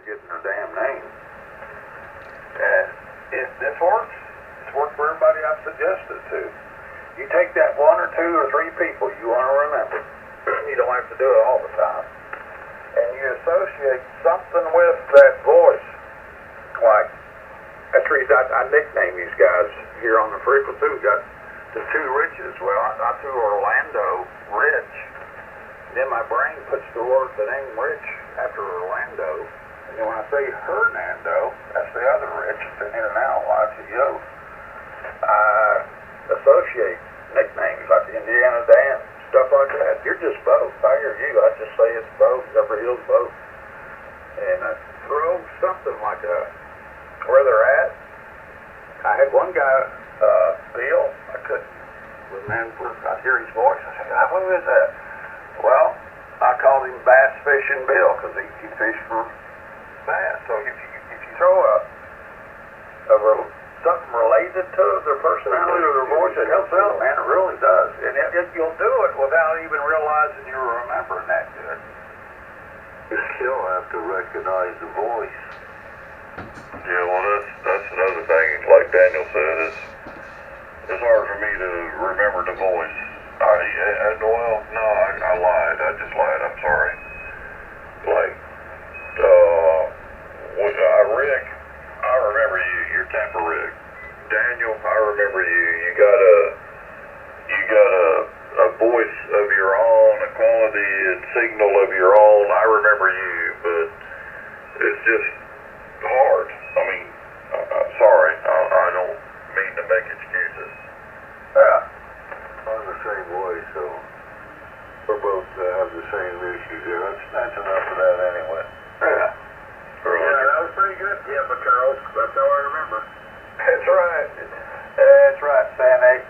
forgetting their damn name. And if this works, it's worked for everybody I've suggested to. You take that one or two or three people you want to remember. You don't have to do it all the time. And you associate something with that voice. Like, that's the reason I nickname these guys here on the frequency. We got the two Riches. Well, I threw Orlando Rich. Then my brain puts the word, the name Rich after Orlando. And then when I say Hernando, that's the other Rich. It's been in and out, YTO. I associate nicknames like Indiana Dan, stuff like that. You're just both. I hear you. I just say it's both. Upper Hills both. And I throw something like where they're at. I had one guy, Bill. I couldn't remember. I hear his voice. I said, who is that? Well, I called him Bass Fishing Bill because he fished for bass. So if you throw something related to their personality or their voice, it helps out, man. It really does. And you'll do it without even realizing you were remembering that good. You still have to recognize the voice. Yeah, well, that's another thing. Like Daniel said, it's hard for me to remember the voice. I lied. I just lied. I'm sorry. Like, Rick, I remember you. You're Tampa Rick. Daniel, I remember you. You got a voice of your own, a quality and signal of your own. I remember you, but it's just hard. I mean, I'm sorry. I don't mean to make excuses. Yeah. I'm the same way, so we're both have the same issues here. That's enough of that anyway. Yeah. Yeah, that was pretty good. Yeah, but Charles, that's how I remember. That's right. That's right, Santa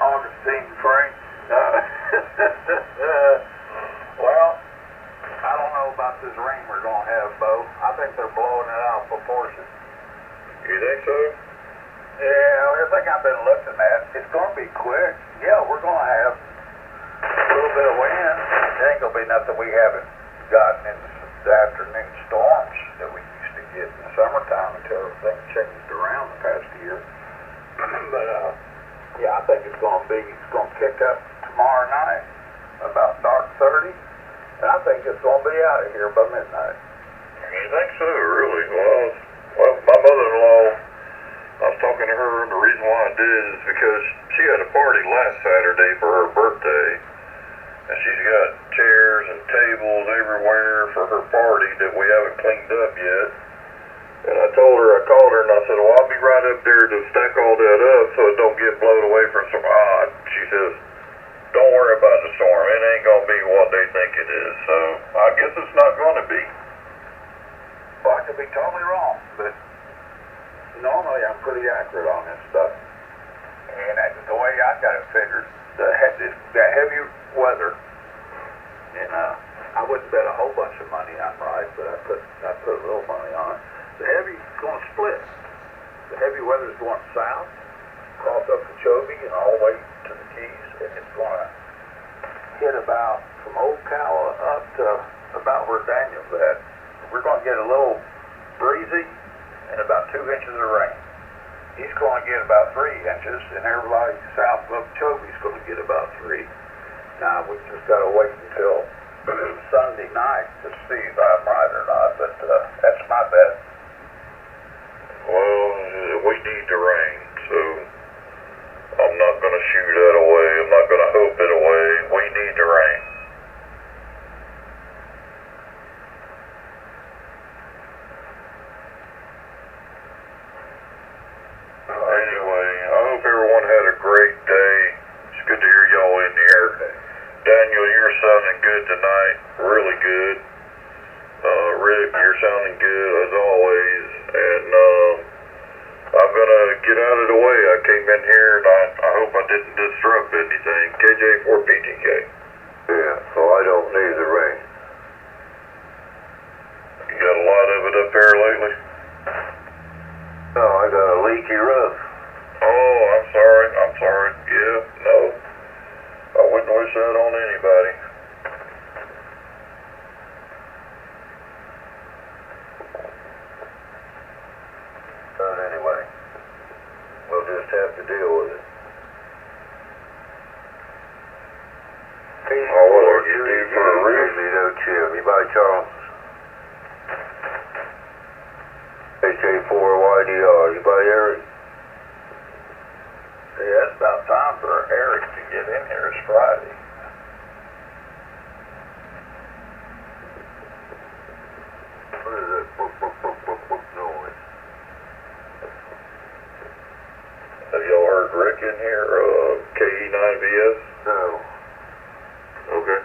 Augustine Frank. Well, I don't know about this rain we're going to have, Bo. I think they're blowing it out of proportion. You think so? Yeah, everything I've been looking at, it's going to be quick. Yeah, we're going to have a little bit of wind. It ain't going to be nothing we haven't gotten in the afternoon storms that we used to get in the summertime until everything changed around the past year. But, yeah, I think it's going to kick up tomorrow night about dark 30. And I think it's going to be out of here by midnight. You think so, really? Well, my mother-in-law, I was talking to her, and the reason why I did is because she had a party last Saturday for her birthday, and she's got chairs and tables everywhere for her party that we haven't cleaned up yet. And I called her, and I said, well, I'll be right up there to stack all that up so it don't get blown away from some odd. She says, don't worry about the storm. It ain't going to be what they think it is. So I guess it's not going to be. Well, I could be totally wrong, but normally I'm pretty accurate on this stuff. And the way I got it figured, the heavy weather, and I wouldn't bet a whole bunch of money I'm right, but I put a little money on it. The heavy's going to split. The heavy weather's going south, across up to Chovy and all the way to the Keys, and it's going to hit about from Ocala up to about where Daniel's at. We're going to get a little breezy and about 2 inches of rain. He's going to get about 3 inches, and everybody south of Chovy's going to get about 3. Now, we just got to wait until Sunday night to see if I'm right or not, but that's my bet. Well, we need the rain, so I'm not going to shoot that away. I'm not going to hope it away. We need the rain. Anyway, I hope everyone had a great day. It's good to hear y'all in here. Daniel, you're sounding good tonight. Really good. Rick, you're sounding good as always. And I'm going to get out of the way. I came in here and I hope I didn't disrupt anything. KJ4PTK. Yeah, so I don't need the rain. You got a lot of it up there lately? No, I got a leaky roof. Oh, I'm sorry. Yeah, no. I wouldn't wish that on anybody. K4YDR. You by Eric? Yeah, it's about time for Eric to get in here. It's Friday. What is that book noise? Have y'all heard Rick in here, KE9VS? No. Okay.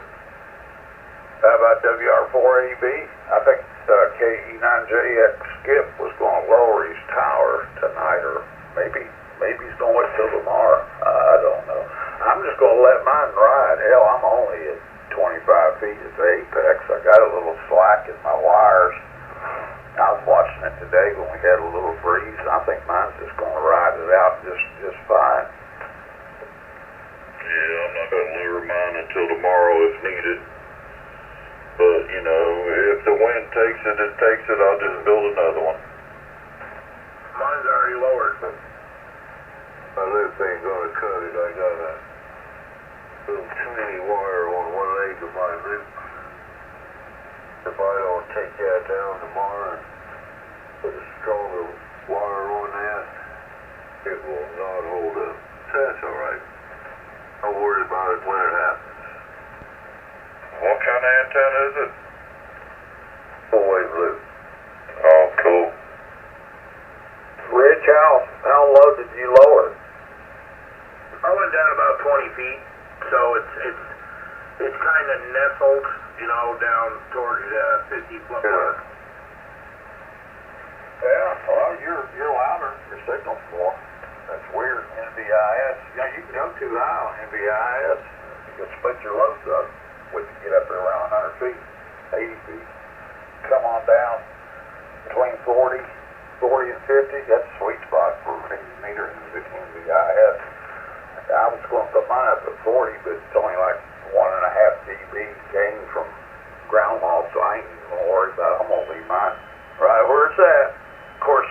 How about WR4AB? I think KE9JX Skip was going to lower his tower tonight, or maybe he's going to wait till tomorrow. I don't know. I'm just going to let mine ride. Hell, I'm only at 25 feet at the apex. I got a little slack in my wires. I was watching it today when we had a little breeze. I think mine's just going to ride it out just fine. Yeah, I'm not going to lure mine until tomorrow if needed. But, you know, if the wind takes it, it takes it. I'll just build another one. Mine's already lowered. My loop ain't gonna cut it. I got a little tiny wire on one leg of my loop. If I don't take that down tomorrow and put a stronger wire on that, it will not hold up. So that's alright. I'll worry about it when it happens. What kind of antenna is it? Full-wave loop. Oh, cool. Rich, how low did you lower? I went down about 20 feet, so it's kind of nestled, you know, down towards 50 foot mark. Yeah, well, you're louder. Your signal's more. That's weird. NVIS. Yeah, you can go too high on NVIS. You can split your loads up. We can get up there around 100 feet, 80 feet. Come on down between 40 and 50. That's a sweet spot for meters in NVIS. I was going to put mine up at 40, but it's only like 1.5 dB gain from ground loss, so I ain't even going to worry about it. I'm going to leave mine right where it's at. Of course,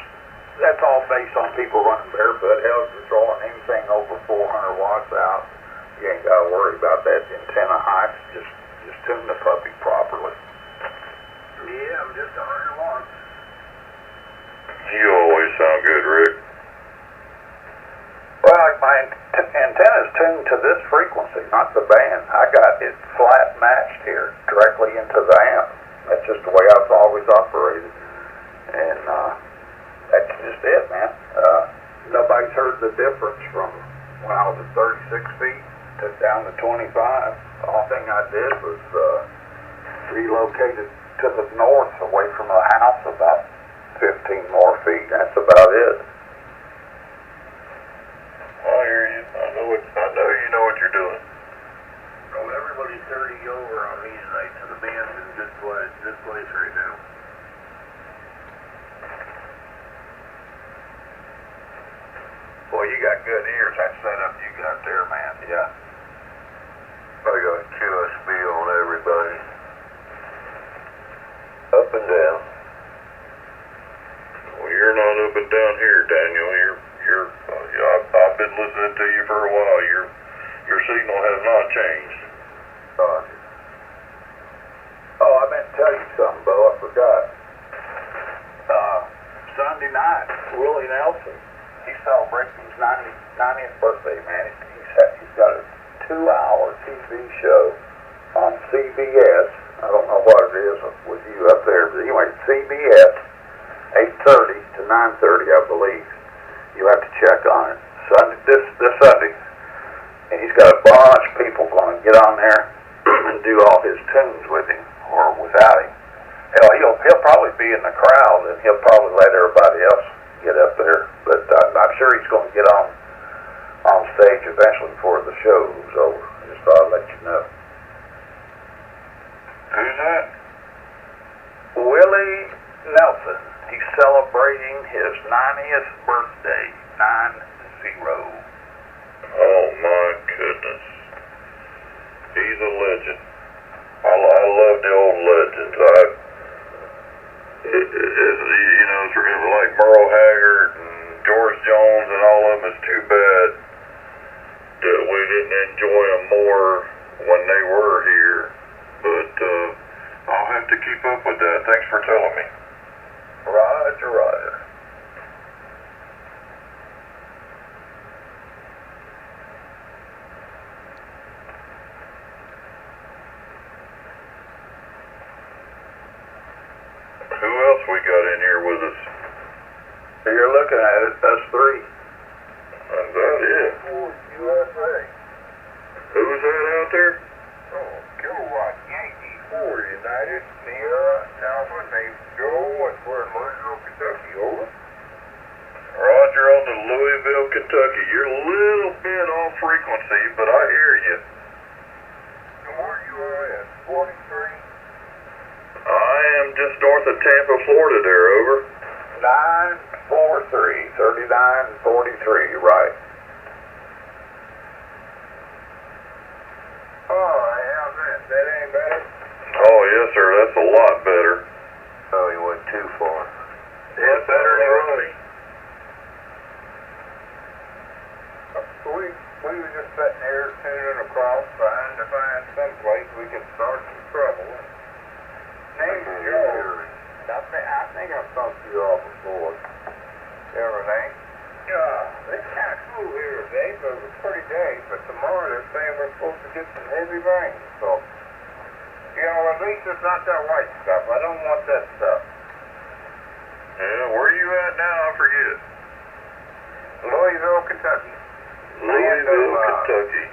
that's all based on people running barefoot. Hell, if you're throwing anything over 400 watts out, you ain't got to worry about that antenna height. Just tune the puppy properly. Yeah, I'm just 100 watts. You always sound good, Rick. Well, my antenna's tuned to this frequency, not the band. I got it flat matched here, directly into the amp. That's just the way I've always operated. And that's just it, man. Nobody's heard the difference from when I was at 36 feet to down to 25. The only thing I did was relocated to the north, away from the house, about 15 more feet. That's about it. I hear you. I know you know what you're doing. Well, everybody's 30 over on me tonight, so the band's in good place right now. Boy, you got good ears. That setup you got there, man. Yeah. I got QSB on everybody. Up and down. Well, you're not up and down here, Daniel. I've been listening to you for a while. Your signal has not changed. Oh, I meant to tell you something, Bo. I forgot. Sunday night, Willie Nelson, he's celebrating his 90th birthday, man. He's got a 2-hour TV show on CBS. I don't know what it is with you up there, but anyway, CBS, 8:30 to 9:30, I believe. You have to check on it. This Sunday. And he's got a bunch of people going to get on there and do all his tunes with him or without him. Hell, he'll probably be in the crowd, and he'll probably let everybody else get up there. But I'm sure he's going to get on stage eventually before the show's over. Just thought I'd let you know. Who's that? Willie Nelson. He's celebrating his 90th birthday. 90. Oh my goodness. He's a legend. I love the old legends. You know, it's like Merle Haggard and George Jones and all of them. It's too bad that we didn't enjoy them more when they were here. But I'll have to keep up with that. Thanks for telling me. Roger. we got in here with us? You're looking at it, that's 3. Is that it? USA. Who's that out there? Oh, Kilowatt Yankee 4 United Sierra Alpha named Joe, and we're in Louisville, Kentucky. Over. Roger on the Louisville, Kentucky. You're a little bit off frequency, but I hear you. So where you at? 43? I am just north of Tampa, Florida there, over. 943, 39, 43, right. Oh, how's that? That ain't better? Oh, yes, sir. That's a lot better. Oh, you went too far. It's better than Rosie. We were just sitting here tuning across trying to find some place we could start some trouble. Name's Joe. I think I've talked to you all before. Everything. Yeah, it's kind of cool here today, but it was a pretty day. But tomorrow they're saying we're supposed to get some heavy rain. So, at least it's not that white stuff. I don't want that stuff. Yeah, where are you at now? I forget. Louisville, Kentucky. Louisville, Kentucky.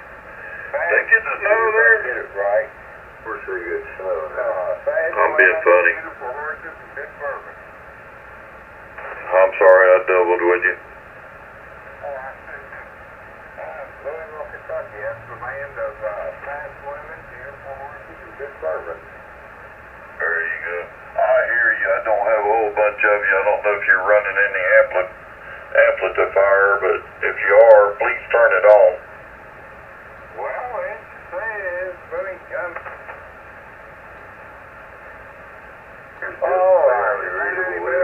They get snow there? Get it right. We're sure you get snow now. I'm being funny. Beautiful horses and good bourbon. I'm sorry I doubled with you. Louisville, Kentucky. That's the land of fast women, beautiful horses, and good bourbon. There you go. I hear you. I don't have a whole bunch of you. I don't know if you're running any amplifier, but if you are, please turn it on. Well, it says, buddy,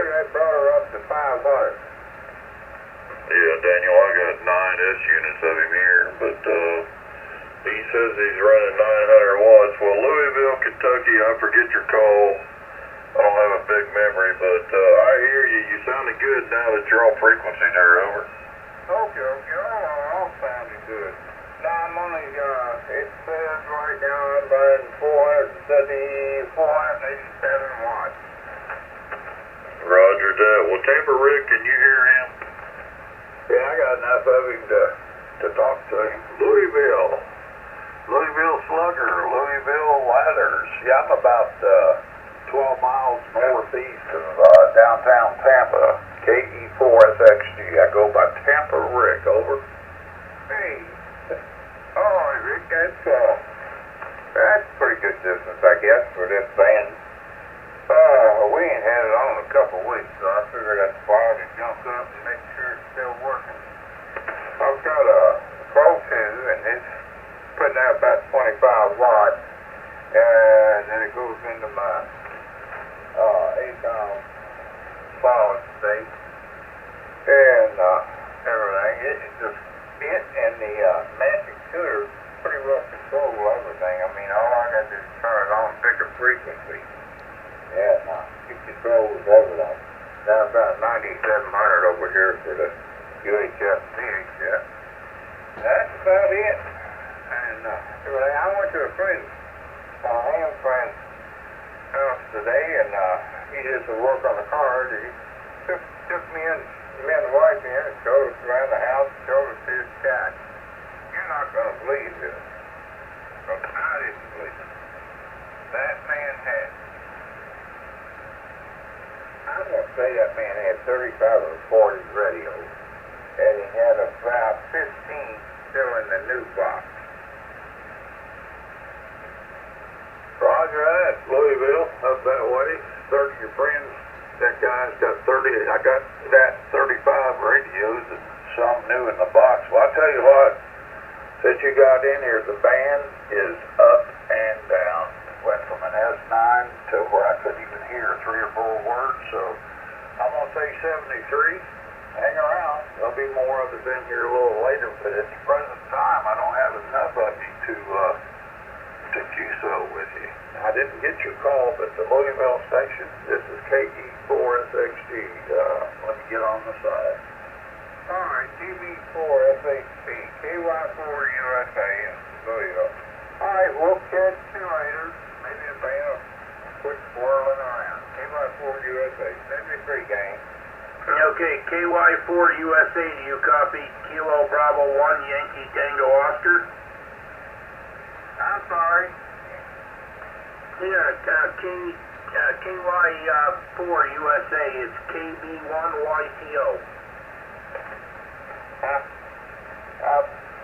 that brought her up to 500. Yeah, Daniel, I got 9 S units of him here, but he says he's running 900 watts. Well, Louisville, Kentucky, I forget your call. I don't have a big memory, but I hear you. You sounding good now that you're on frequency there, over. Okay, all sounding good. Now I'm only, it says right now I'm buying 487 watts. Roger that. Well, Tampa Rick, can you hear him? Yeah, I got enough of him to talk to him. Louisville Slugger, Louisville Ladders. Yeah, I'm about 12 miles northeast of downtown Tampa, KE4SXG. I go by Tampa Rick, over. Hey, Rick, that's pretty good distance, I guess, for this band. We ain't had it on in a couple of weeks, so I figured I'd fire to jump up and make sure it's still working. I've got a Pro 2, and it's putting out about 25 watts, and then it goes into my ACOM solid state, and everything. It and the magic tuner pretty well control everything. I mean, all I got to do is turn it on, pick a frequency. Yeah, it controls everything. Now I've got 9700 over here for the UHF CHF. That's about it. And I went to a friend's, ham friend's house today, and he did some work on the car. He took me and the wife in and showed us around the house, showed us his shack. You're not going to believe this. But I didn't believe it. That man had, I'm going to say that man had 35 or 40 radios, and he had about 15 still in the new box. Roger that, Louisville, up that way. 30 of your friends, that guy's got 30. I got that 35 radios and some new in the box. Well, I tell you what, since you got in here, the band is up and down. Went from an S9 to where I couldn't even hear 3 or 4 words, so I'm going to say 73. Hang around. There'll be more of us in here a little later, but at the present time, I don't have enough of you to QSO with you. I didn't get your call, but the Louisville station, this is KE4SXG. Let me get on the side. All right, TV4SHP, KY4USA in Louisville. All right, we'll catch you later. Maybe the band will quit swirling around. KY4 USA, 73 gang. Okay, KY4 USA, do you copy? Kilo Bravo 1 Yankee Tango Oscar? I'm sorry. Yeah, KY4 USA, it's KB1YTO.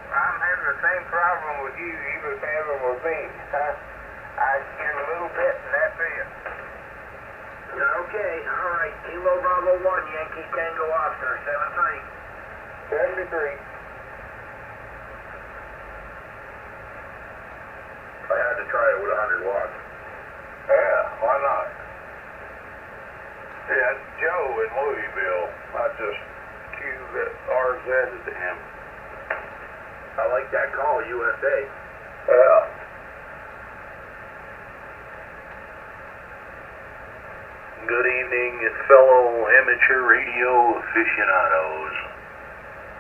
I'm having the same problem with you was having with me. I get a little bit and that's it. Okay, alright, Kilo Bravo 1 Yankee Tango Oscar, 73. 73. I had to try it with 100 watts. Yeah, why not? Yeah, it's Joe in Louisville. I just RZ'd to him. I like that call, USA. Yeah. Good evening, fellow amateur radio aficionados.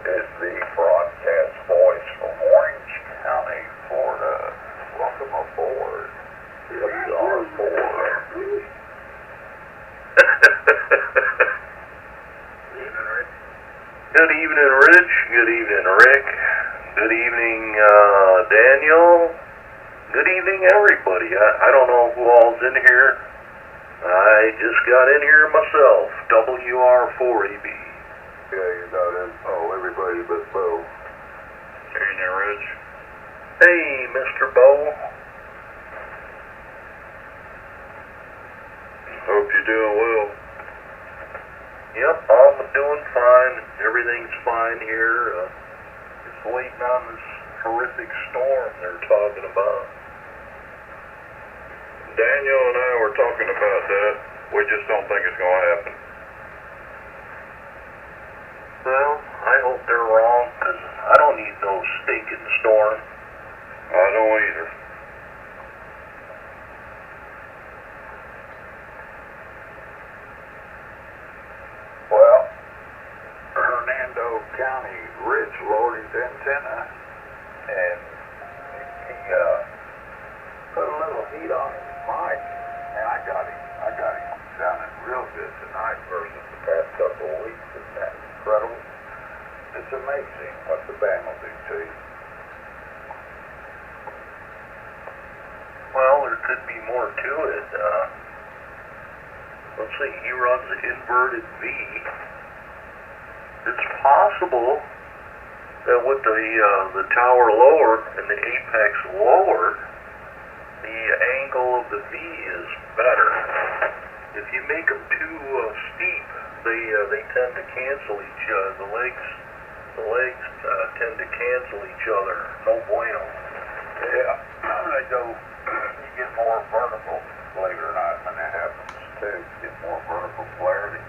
It's the broadcast voice from Orange County, Florida. Welcome aboard. It's our board. Good evening, Rich. Good evening, Rick. Good evening, Daniel. Good evening, everybody. I don't know who all's in here. I just got in here myself. WR4EB. Yeah, you got it. Oh, everybody but Bo. Hey there, Rich. Hey, Mr. Bo. Hope you're doing well. Yep, I'm doing fine. Everything's fine here. Just waiting on this horrific storm they're talking about. Daniel and I were talking about that. We just don't think it's going to happen. Well, I hope they're wrong, because I don't need no stake in the storm. I don't either. Well, Hernando County Ridge lowered his antenna, and he put a little heat on his mic, and I got him sounding real good tonight versus the past couple of weeks. Isn't that incredible? It's amazing what the band will do to you. Well, there could be more to it. Let's see, he runs the inverted V. It's possible that with the tower lower and the apex lower, the angle of the V is better. If you make them too steep, they tend to cancel each other. The legs tend to cancel each other. No bueno. Yeah, they go, you get more vertical, believe it or not, when that happens too. You get more vertical clarity.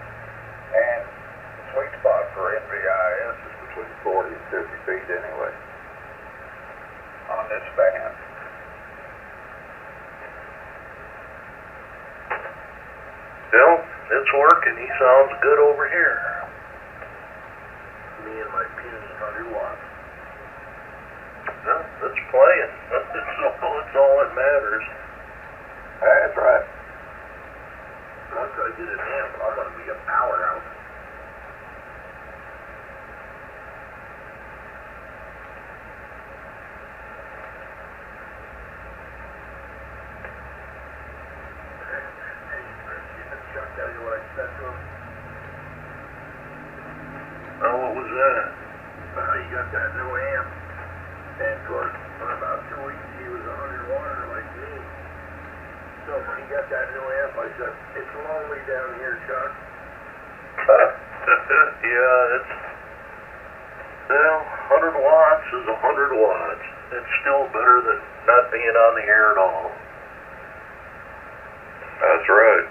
And the sweet spot for NVIS is between 40 and 50 feet anyway on this band. Well, it's working. He sounds good over here. Me and my puny 100 watts. Well, it's playing. It's all that matters. That's right. Once I get an amp, I'm going to be a powerhouse. Chuck, tell you what I said to him? Oh, what was that? You got that new amp. And for about 2 weeks, he was 100 water like me. So when he got that new amp, I said, it's lonely down here, Chuck. Yeah, it's... Well, 100 watts is 100 watts. It's still better than not being on the air at all. That's right.